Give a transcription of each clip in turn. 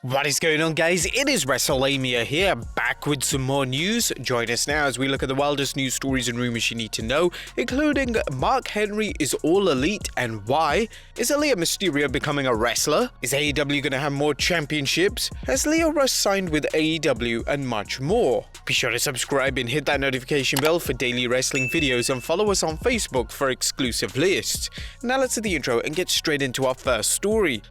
What is going on, guys? It is Wrestlelamia here, back with some more news. Join us now as we look at the wildest news stories and rumors you need to know, including Mark Henry is all elite and why? Is Aalyah Mysterio becoming a wrestler? Is AEW going to have more championships? Has Lio Rush signed with AEW? And much more. Be sure to subscribe and hit that notification bell for daily wrestling videos and follow us on Facebook for exclusive lists. Now let's hit the intro and get straight into our first story.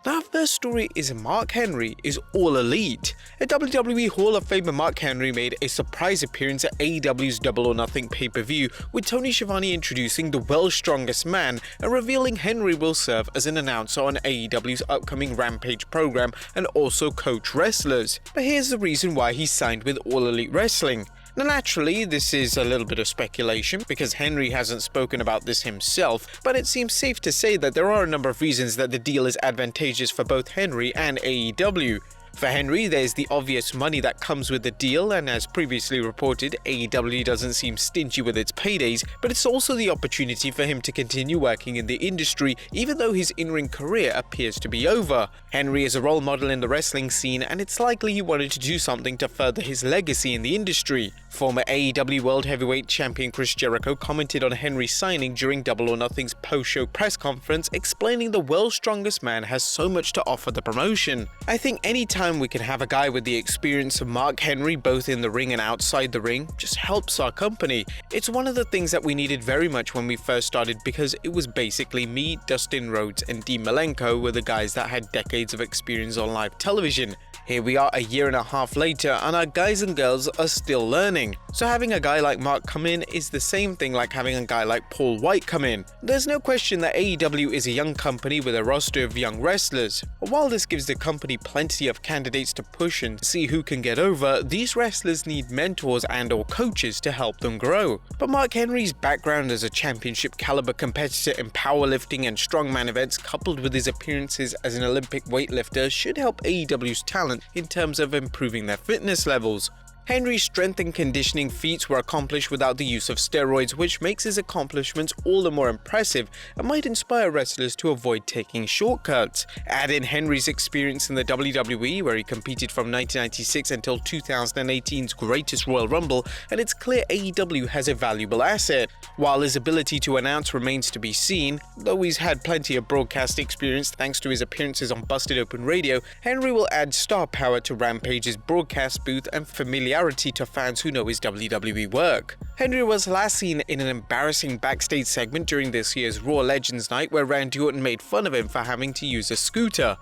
Our first story is Mark Henry is all elite. A WWE Hall of Famer Mark Henry made a surprise appearance at AEW's Double or Nothing pay-per-view, with Tony Schiavone introducing the world's strongest man and revealing Henry will serve as an announcer on AEW's upcoming Rampage program and also coach wrestlers. But here's the reason why he signed with All Elite Wrestling. Now naturally, this is a little bit of speculation because Henry hasn't spoken about this himself, but it seems safe to say that there are a number of reasons that the deal is advantageous for both Henry and AEW. For Henry, there's the obvious money that comes with the deal, and as previously reported, AEW doesn't seem stingy with its paydays, but it's also the opportunity for him to continue working in the industry even though his in-ring career appears to be over. Henry is a role model in the wrestling scene, and it's likely he wanted to do something to further his legacy in the industry. Former AEW World Heavyweight Champion Chris Jericho commented on Henry's signing during Double or Nothing's post-show press conference, explaining the world's strongest man has so much to offer the promotion. I think anytime we can have a guy with the experience of Mark Henry both in the ring and outside the ring just helps our company. It's one of the things that we needed very much when we first started because it was basically me, Dustin Rhodes and Dean Malenko were the guys that had decades of experience on live television. Here we are a year and a half later and our guys and girls are still learning. So having a guy like Mark come in is the same thing like having a guy like Paul White come in. There's no question that AEW is a young company with a roster of young wrestlers. While this gives the company plenty of candidates to push and see who can get over, these wrestlers need mentors and or coaches to help them grow. But Mark Henry's background as a championship caliber competitor in powerlifting and strongman events coupled with his appearances as an Olympic weightlifter should help AEW's talent in terms of improving their fitness levels. Henry's strength and conditioning feats were accomplished without the use of steroids, which makes his accomplishments all the more impressive and might inspire wrestlers to avoid taking shortcuts. Add in Henry's experience in the WWE, where he competed from 1996 until 2018's Greatest Royal Rumble, and it's clear AEW has a valuable asset. While his ability to announce remains to be seen, though he's had plenty of broadcast experience thanks to his appearances on Busted Open Radio, Henry will add star power to Rampage's broadcast booth and familiarity to fans who know his WWE work. Henry was last seen in an embarrassing backstage segment during this year's Raw Legends Night where Randy Orton made fun of him for having to use a scooter.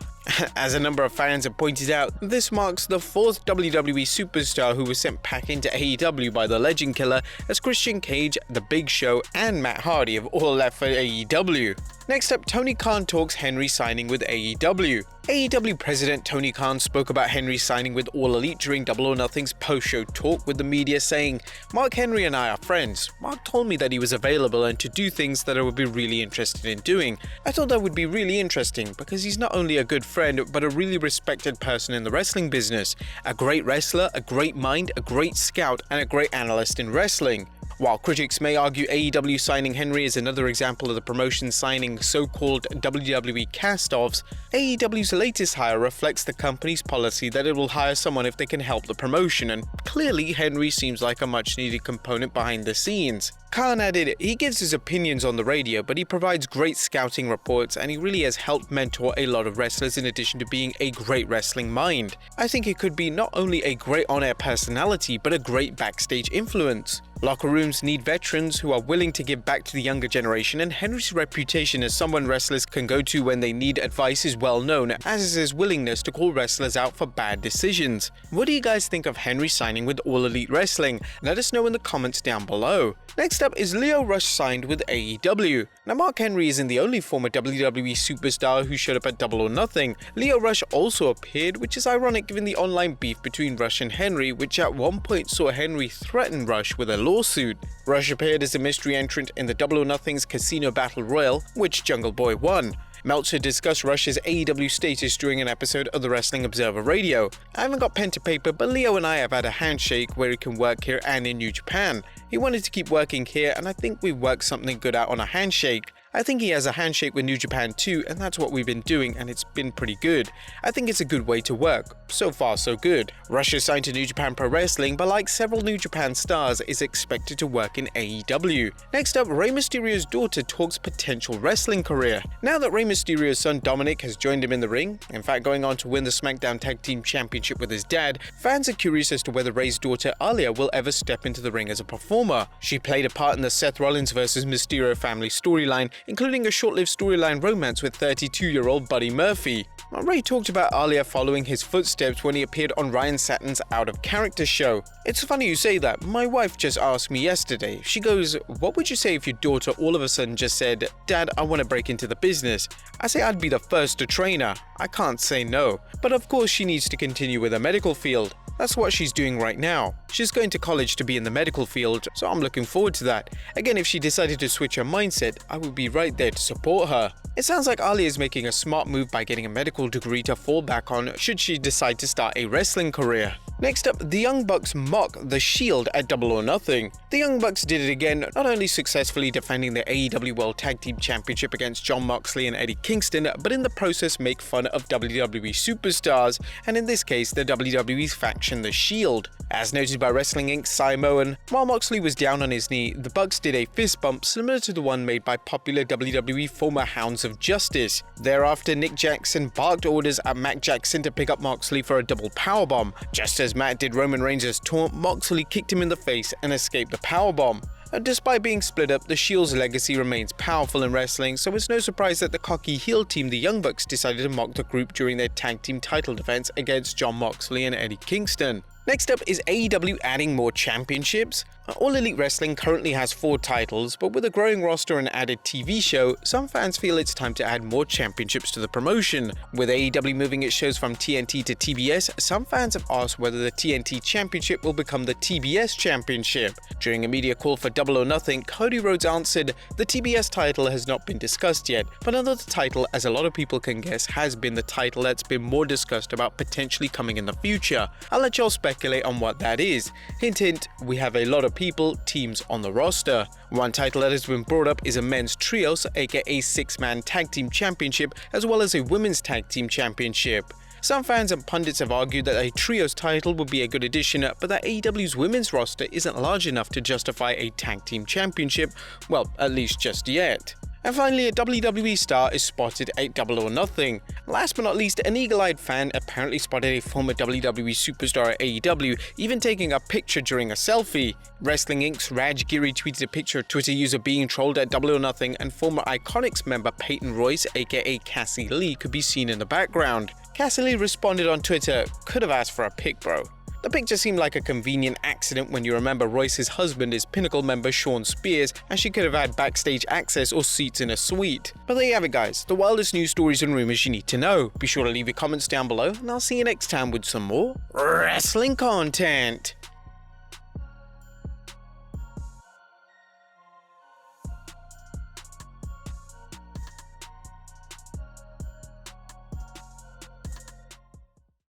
As a number of fans have pointed out, this marks the fourth WWE superstar who was sent back into AEW by the Legend Killer, as Christian Cage, The Big Show, and Matt Hardy have all left for AEW. Next up, Tony Khan talks Henry signing with AEW. AEW President Tony Khan spoke about Henry signing with All Elite during Double or Nothing's post-show talk with the media, saying, "Mark Henry and I are friends. Mark told me that he was available and to do things that I would be really interested in doing. I thought that would be really interesting because he's not only a good friend but a really respected person in the wrestling business, a great wrestler, a great mind, a great scout, and a great analyst in wrestling." While critics may argue AEW signing Henry is another example of the promotion signing so-called WWE cast-offs, AEW's latest hire reflects the company's policy that it will hire someone if they can help the promotion, and clearly Henry seems like a much-needed component behind the scenes. Khan added, he gives his opinions on the radio, but he provides great scouting reports and he really has helped mentor a lot of wrestlers in addition to being a great wrestling mind. I think it could be not only a great on-air personality, but a great backstage influence. Locker rooms need veterans who are willing to give back to the younger generation, and Henry's reputation as someone wrestlers can go to when they need advice is well known, as is his willingness to call wrestlers out for bad decisions. What do you guys think of Henry signing with All Elite Wrestling? Let us know in the comments down below. Next up is Lio Rush signed with AEW. Now Mark Henry isn't the only former WWE superstar who showed up at Double or Nothing. Lio Rush also appeared, which is ironic given the online beef between Rush and Henry, which at one point saw Henry threaten Rush with a lawsuit. Rush appeared as a mystery entrant in the Double or Nothing's Casino Battle Royal, which Jungle Boy won. Meltzer discussed Rush's AEW status during an episode of the Wrestling Observer Radio. I haven't got pen to paper, but Leo and I have had a handshake where he can work here and in New Japan. He wanted to keep working here, and I think we've worked something good out on a handshake. I think he has a handshake with New Japan too, and that's what we've been doing, and it's been pretty good. I think it's a good way to work. So far, so good. Rush is signed to New Japan Pro Wrestling, but like several New Japan stars, is expected to work in AEW. Next up, Rey Mysterio's daughter talks potential wrestling career. Now that Rey Mysterio's son Dominic has joined him in the ring, in fact going on to win the SmackDown Tag Team Championship with his dad, fans are curious as to whether Rey's daughter Aalyah will ever step into the ring as a performer. She played a part in the Seth Rollins vs Mysterio family storyline, including a short-lived storyline romance with 32-year-old Buddy Murphy. Rey talked about Aalyah following his footsteps when he appeared on Ryan Satin's Out of Character show. It's funny you say that. My wife just asked me yesterday. She goes, "What would you say if your daughter all of a sudden just said, 'Dad, I want to break into the business?' I say I'd be the first to train her. I can't say no. But of course she needs to continue with the medical field. That's what she's doing right now. She's going to college to be in the medical field, so I'm looking forward to that. Again, if she decided to switch her mindset, I would be right there to support her." It sounds like Aalyah is making a smart move by getting a medical degree to fall back on should she decide to start a wrestling career. Next up, the Young Bucks mock The Shield at Double or Nothing. The Young Bucks did it again, not only successfully defending the AEW World Tag Team Championship against Jon Moxley and Eddie Kingston, but in the process make fun of WWE superstars, and in this case, the WWE's faction The Shield. As noted by Wrestling Inc.'s Simon, while Moxley was down on his knee, the Bucks did a fist bump similar to the one made by popular WWE former Hounds of Justice. Thereafter, Nick Jackson barked orders at Matt Jackson to pick up Moxley for a double powerbomb. Just as Matt did Roman Reigns' taunt, Moxley kicked him in the face and escaped the powerbomb. Despite being split up, the Shield's legacy remains powerful in wrestling, so it's no surprise that the cocky heel team, the Young Bucks, decided to mock the group during their tag team title defense against Jon Moxley and Eddie Kingston. Next up, is AEW adding more championships? All Elite Wrestling currently has 4 titles, but with a growing roster and added TV show, some fans feel it's time to add more championships to the promotion. With AEW moving its shows from TNT to TBS, some fans have asked whether the TNT Championship will become the TBS Championship. During a media call for Double or Nothing, Cody Rhodes answered, "The TBS title has not been discussed yet, but another title, as a lot of people can guess, has been the title that's been more discussed about potentially coming in the future. I'll let y'all speculate on what that is. Hint hint, we have a lot of teams on the roster." One title that has been brought up is a men's trios, aka 6-man tag team championship, as well as a women's tag team championship. Some fans and pundits have argued that a trios title would be a good addition, but that AEW's women's roster isn't large enough to justify a tag team championship, well, at least just yet. And finally, a WWE star is spotted at Double or Nothing. Last but not least, an eagle-eyed fan apparently spotted a former WWE superstar at AEW, even taking a picture during a selfie. Wrestling Inc.'s Raj Giri tweeted a picture of Twitter user being trolled at Double or Nothing, and former Iconics member Peyton Royce, aka Cassie Lee, could be seen in the background. Cassie Lee responded on Twitter, "Could have asked for a pic, bro." The picture seemed like a convenient accident when you remember Royce's husband is Pinnacle member Shawn Spears, and she could have had backstage access or seats in a suite. But there you have it, guys, the wildest news stories and rumors you need to know. Be sure to leave your comments down below, and I'll see you next time with some more wrestling content.